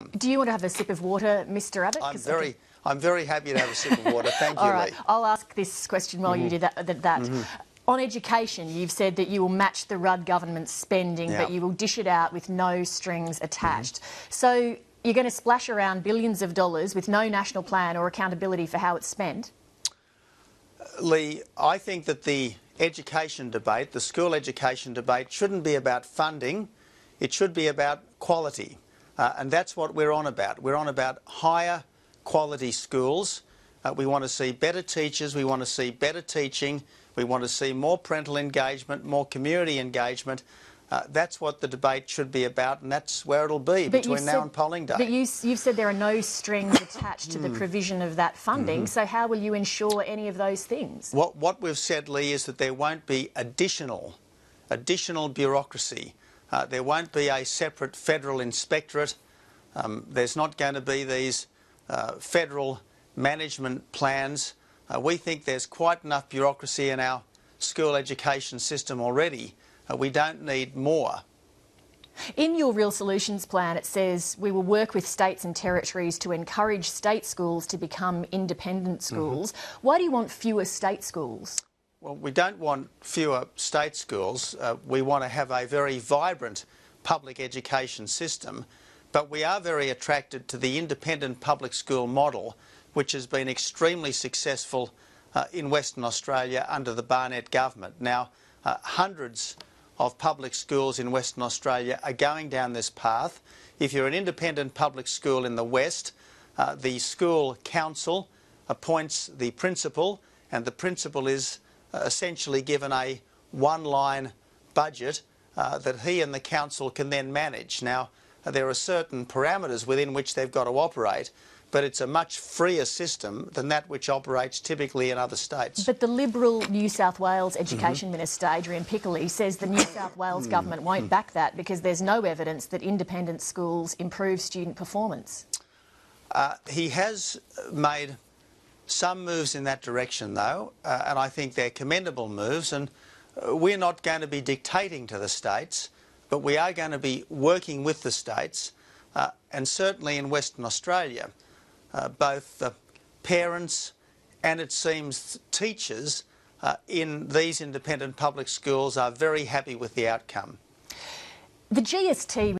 outcome. Do you want to have a sip of water, Mr Abbott? I'm very happy to have a sip of water. Thank you, All right, Lee. I'll ask this question while you do that. On education, you've said that you will match the Rudd government's spending, but you will dish it out with no strings attached. So you're going to splash around billions of dollars with no national plan or accountability for how it's spent? Lee, I think that the education debate, the school education debate, shouldn't be about funding. It should be about quality. And that's what we're on about. We're on about higher quality schools. We want to see better teachers. We want to see better teaching. We want to see more parental engagement, more community engagement. That's what the debate should be about, and that's where it'll be between now and polling day. But you've said there are no strings attached to the provision of that funding, so how will you ensure any of those things? What we've said, Lee, is that there won't be additional bureaucracy. There won't be a separate federal inspectorate. There's not going to be these federal management plans. We think there's quite enough bureaucracy in our school education system already. We don't need more. In your Real Solutions plan, it says we will work with states and territories to encourage state schools to become independent schools. Why do you want fewer state schools? Well, we don't want fewer state schools. We want to have a very vibrant public education system, but we are very attracted to the independent public school model, which has been extremely successful in Western Australia under the Barnett government. Now, hundreds of public schools in Western Australia are going down this path. If you're an independent public school in the West, the school council appoints the principal, and the principal is essentially given a one-line budget that he and the council can then manage. Now, there are certain parameters within which they've got to operate, but it's a much freer system than that which operates typically in other states. But the Liberal New South Wales Education Minister, Adrian Piccoli, says the New South Wales government won't back that because there's no evidence that independent schools improve student performance. He has made some moves in that direction, though, and I think they're commendable moves, and we're not going to be dictating to the states, but we are going to be working with the states, and certainly in Western Australia, both the parents and, it seems, teachers in these independent public schools are very happy with the outcome. The GST